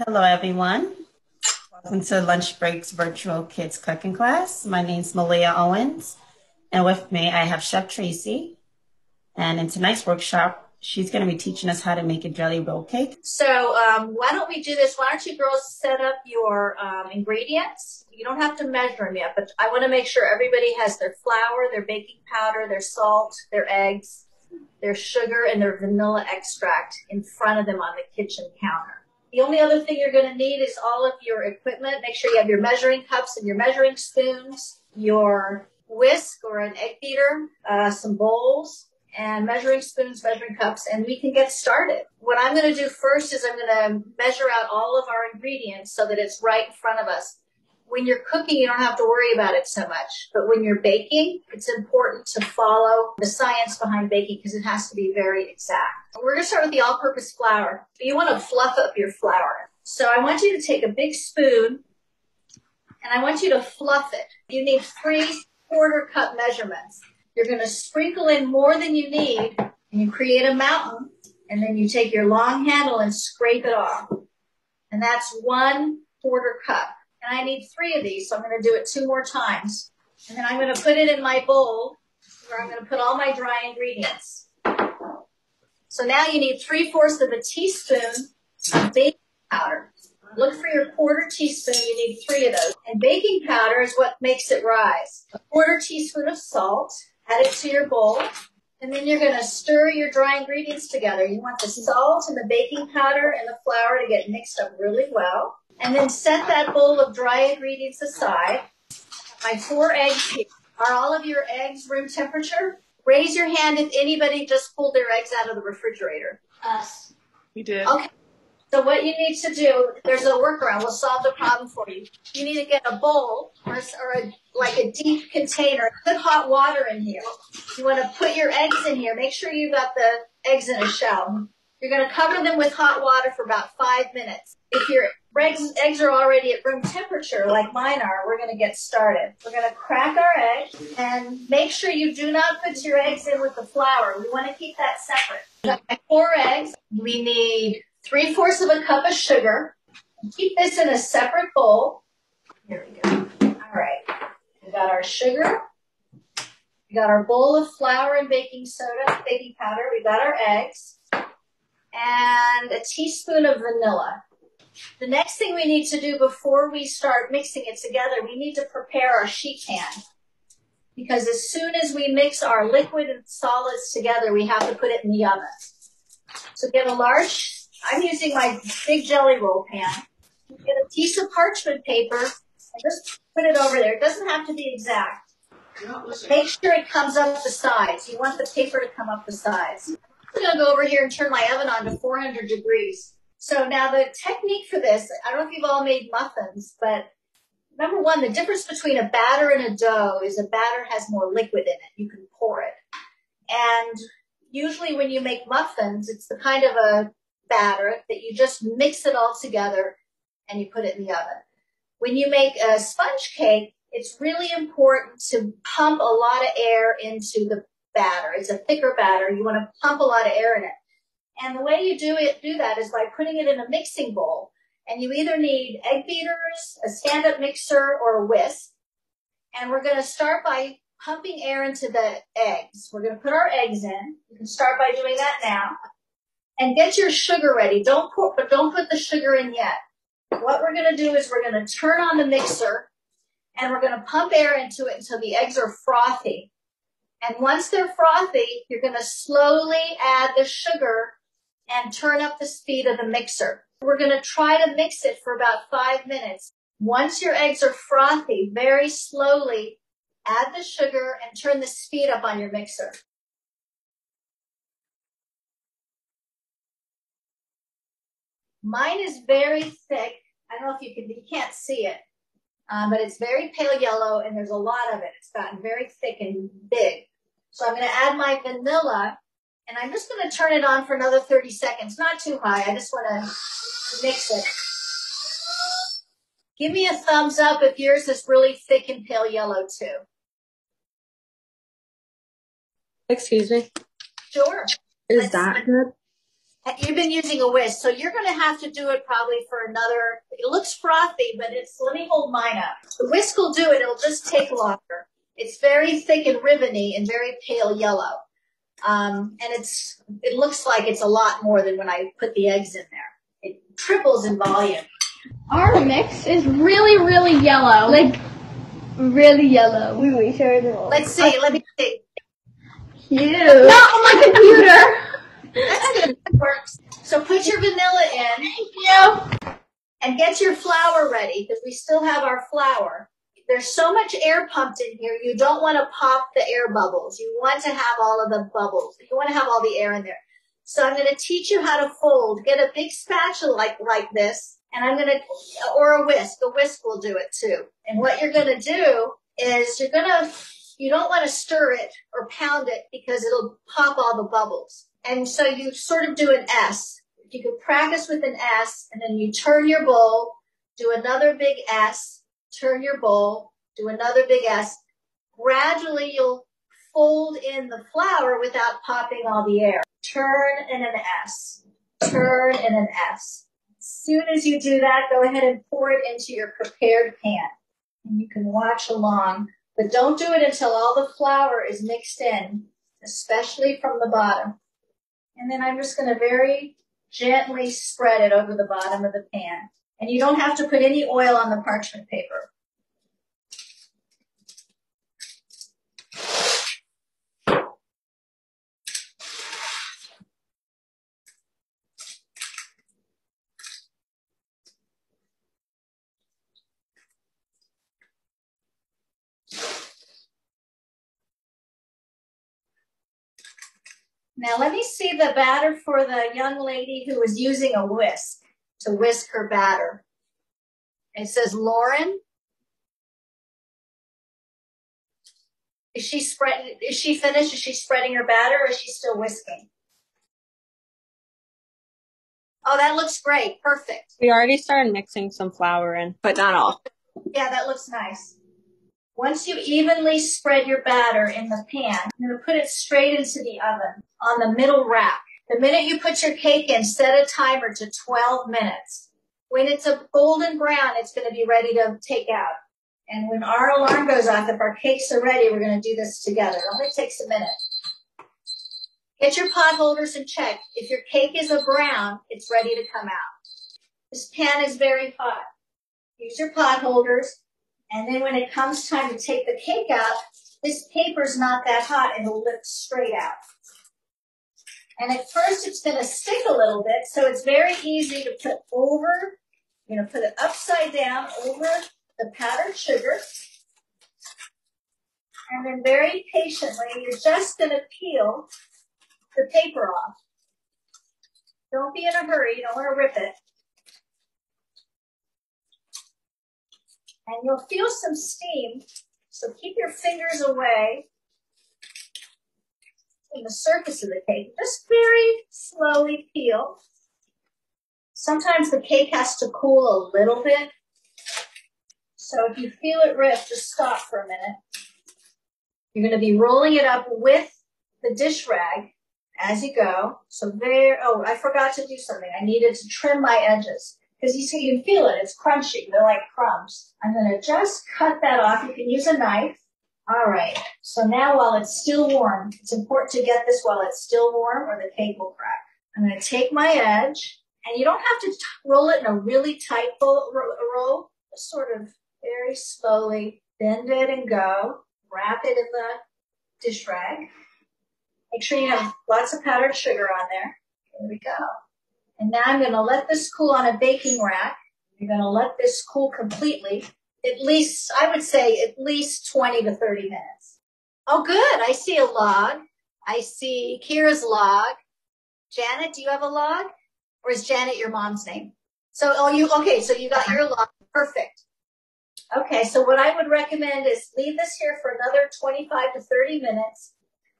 Hello, everyone. Welcome to Lunch Break's virtual kids cooking class. My name's Malia Owens, and with me I have Chef Tracy. And in tonight's workshop, she's going to be teaching us how to make a jelly roll cake. So why don't we do this? Why don't you girls set up your ingredients? You don't have to measure them yet, but I want to make sure everybody has their flour, their baking powder, their salt, their eggs, their sugar, and their vanilla extract in front of them on the kitchen counter. The only other thing you're going to need is all of your equipment. Make sure you have your measuring cups and your measuring spoons, your whisk or an egg beater, some bowls, and measuring spoons, measuring cups, and we can get started. What I'm going to do first is I'm going to measure out all of our ingredients so that it's right in front of us. When you're cooking, you don't have to worry about it so much. But when you're baking, it's important to follow the science behind baking because it has to be very exact. We're going to start with the all-purpose flour. You want to fluff up your flour. So I want you to take a big spoon, and I want you to fluff it. You need 3/4 cup measurements. You're going to sprinkle in more than you need, and you create a mountain, and then you take your long handle and scrape it off. And that's 1/4 cup. And I need 3 of these, so I'm going to do it 2 more times. And then I'm going to put it in my bowl where I'm going to put all my dry ingredients. So now you need 3/4 of a teaspoon of baking powder. Look for your 1/4 teaspoon. You need 3 of those. And baking powder is what makes it rise. A 1/4 teaspoon of salt. Add it to your bowl. And then you're going to stir your dry ingredients together. You want the salt and the baking powder and the flour to get mixed up really well. And then set that bowl of dry ingredients aside. My 4 eggs here. Are all of your eggs room temperature? Raise your hand if anybody just pulled their eggs out of the refrigerator. Us. We did. Okay. So what you need to do, there's a workaround. We'll solve the problem for you. You need to get a bowl or like a deep container. Put hot water in here. You want to put your eggs in here. Make sure you got the eggs in a shell. You're going to cover them with hot water for about 5 minutes. If your eggs are already at room temperature, like mine are, we're going to get started. We're going to crack our egg and make sure you do not put your eggs in with the flour. We want to keep that separate. We got 4 eggs. We need 3/4 of a cup of sugar. Keep this in a separate bowl. Here we go. All right. We got our sugar. We got our bowl of flour and baking soda, baking powder. We got our eggs. And a teaspoon of vanilla. The next thing we need to do before we start mixing it together, we need to prepare our sheet pan. Because as soon as we mix our liquid and solids together, we have to put it in the oven. So get a large, I'm using my big jelly roll pan. Get a piece of parchment paper and just put it over there. It doesn't have to be exact. Make sure it comes up the sides. You want the paper to come up the sides. I'm going to go over here and turn my oven on to 400 degrees. So now the technique for this, I don't know if you've all made muffins, but number one, the difference between a batter and a dough is a batter has more liquid in it. You can pour it. And usually when you make muffins, it's the kind of a batter that you just mix it all together and you put it in the oven. When you make a sponge cake, it's really important to pump a lot of air into the batter. It's a thicker batter. You want to pump a lot of air in it. And the way you do that is by putting it in a mixing bowl. And you either need egg beaters, a stand-up mixer, or a whisk. And we're going to start by pumping air into the eggs. We're going to put our eggs in. You can start by doing that now. And get your sugar ready. Don't put the sugar in yet. What we're going to do is we're going to turn on the mixer, and we're going to pump air into it until the eggs are frothy. And once they're frothy, you're going to slowly add the sugar and turn up the speed of the mixer. We're going to try to mix it for about 5 minutes. Once your eggs are frothy, very slowly add the sugar and turn the speed up on your mixer. Mine is very thick. I don't know if you can't see it, but it's very pale yellow and there's a lot of it. It's gotten very thick and big. So I'm going to add my vanilla, and I'm just going to turn it on for another 30 seconds. Not too high. I just want to mix it. Give me a thumbs up if yours is really thick and pale yellow too. Excuse me. Sure. Is that good? You've been using a whisk, so you're going to have to do it probably for another. It looks frothy, but let me hold mine up. The whisk will do it. It'll just take longer. It's very thick and ribbony and very pale yellow. And it looks like it's a lot more than when I put the eggs in there. It triples in volume. Our mix is really, really yellow. Like, really yellow. Wait, show it all. Let's see. Let me see. Cute. Not on my computer. That's good. That works. So put your vanilla in. Thank you. And get your flour ready, because we still have our flour. There's so much air pumped in here, you don't want to pop the air bubbles. You want to have all of the bubbles. You want to have all the air in there. So I'm going to teach you how to fold. Get a big spatula like this, and I'm going to, or a whisk. A whisk will do it too. And what you're going to do is you don't want to stir it or pound it because it'll pop all the bubbles. And so you sort of do an S. You could practice with an S, and then you turn your bowl, do another big S, turn your bowl, do another big S. Gradually, you'll fold in the flour without popping all the air. Turn and an S. Turn and an S. As soon as you do that, go ahead and pour it into your prepared pan. And you can watch along, but don't do it until all the flour is mixed in, especially from the bottom. And then I'm just going to very gently spread it over the bottom of the pan. And you don't have to put any oil on the parchment paper. Now let me see the batter for the young lady who was using a whisk to whisk her batter. It says Lauren. Is she finished? Is she spreading her batter, or is she still whisking? Oh, that looks great. Perfect. We already started mixing some flour in, but not all. Yeah, that looks nice. Once you evenly spread your batter in the pan, you're going to put it straight into the oven on the middle rack. The minute you put your cake in, set a timer to 12 minutes. When it's a golden brown, it's going to be ready to take out. And when our alarm goes off, if our cakes are ready, we're going to do this together. It only takes a minute. Get your pot holders and check. If your cake is a brown, it's ready to come out. This pan is very hot. Use your pot holders. And then when it comes time to take the cake out, this paper's not that hot. It'll lift straight out. And at first it's going to stick a little bit, so it's very easy to put over, put it upside down over the powdered sugar. And then very patiently, you're just going to peel the paper off. Don't be in a hurry. You don't want to rip it. And you'll feel some steam, so keep your fingers away from the surface of the cake. Just very slowly peel. Sometimes the cake has to cool a little bit. So if you feel it rip, just stop for a minute. You're going to be rolling it up with the dish rag as you go. So oh, I forgot to do something. I needed to trim my edges. Because you can feel it. It's crunchy. They're like crumbs. I'm going to just cut that off. You can use a knife. All right. So now while it's still warm, it's important to get this while it's still warm or the cake will crack. I'm going to take my edge. And you don't have to roll it in a really tight roll. Just sort of very slowly bend it and go. Wrap it in the dish rag. Make sure you have lots of powdered sugar on there. There we go. And now I'm going to let this cool on a baking rack. You're going to let this cool completely. At least, I would say, at least 20 to 30 minutes. Oh, good. I see a log. I see Kira's log. Janet, do you have a log? Or is Janet your mom's name? So, okay, so you got your log. Perfect. Okay, so what I would recommend is leave this here for another 25 to 30 minutes.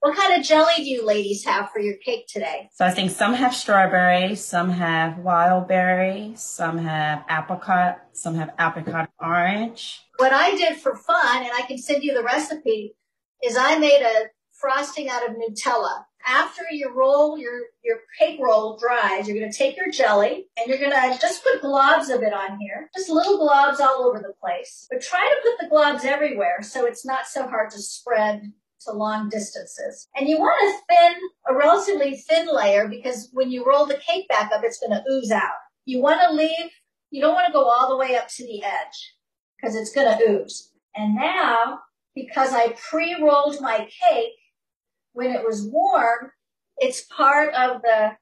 What kind of jelly do you ladies have for your cake today? So I think some have strawberry, some have wild berry, some have apricot, some have apricot orange. What I did for fun, and I can send you the recipe, is I made a frosting out of Nutella. after you roll your cake roll dries, you're going to take your jelly and you're going to just put globs of it on here, just little globs all over the place. But try to put the globs everywhere so it's not so hard to spread to long distances. And you want a relatively thin layer, because when you roll the cake back up, it's going to ooze out. You don't want to go all the way up to the edge because it's going to ooze. And now, because I pre-rolled my cake, when it was warm, it's part of the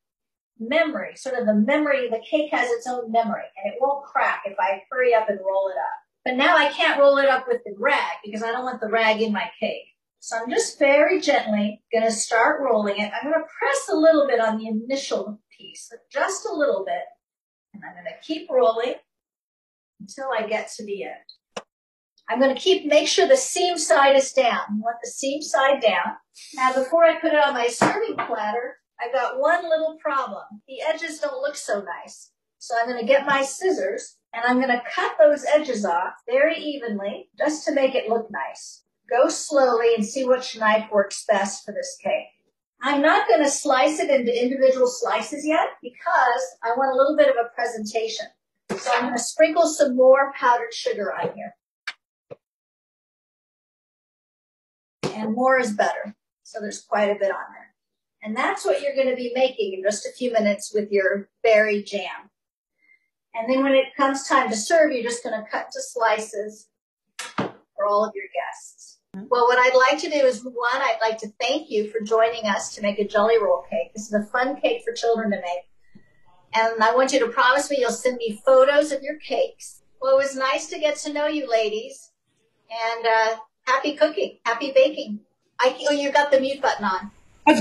memory, sort of the memory. The cake has its own memory, and it won't crack if I hurry up and roll it up. But now I can't roll it up with the rag because I don't want the rag in my cake. So I'm just very gently going to start rolling it. I'm going to press a little bit on the initial piece, just a little bit, and I'm going to keep rolling until I get to the end. I'm going to make sure the seam side is down. You want the seam side down. Now, before I put it on my serving platter, I've got one little problem. The edges don't look so nice. So I'm going to get my scissors, and I'm going to cut those edges off very evenly, just to make it look nice. Go slowly and see which knife works best for this cake. I'm not going to slice it into individual slices yet because I want a little bit of a presentation. So I'm going to sprinkle some more powdered sugar on here. And more is better. So there's quite a bit on there. And that's what you're going to be making in just a few minutes with your berry jam. And then when it comes time to serve, you're just going to cut to slices for all of your guests. Well, what I'd like to do is, one, I'd like to thank you for joining us to make a jelly roll cake. This is a fun cake for children to make. And I want you to promise me you'll send me photos of your cakes. Well, it was nice to get to know you ladies. And happy cooking, happy baking. You got the mute button on.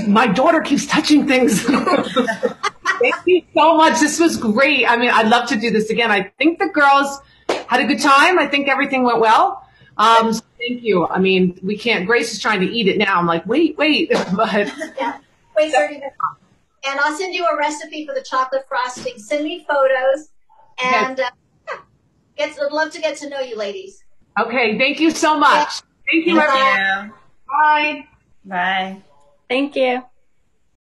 My daughter keeps touching things. Thank you so much. This was great. I mean, I'd love to do this again. I think the girls had a good time. I think everything went well. So thank you. I mean, we can't. Grace is trying to eat it now. I'm like, wait. But yeah, wait 30 minutes. And I'll send you a recipe for the chocolate frosting. Send me photos, and I'd love to get to know you, ladies. Okay. Thank you so much. Thank you, everyone. Yeah. Bye. Bye. Thank you.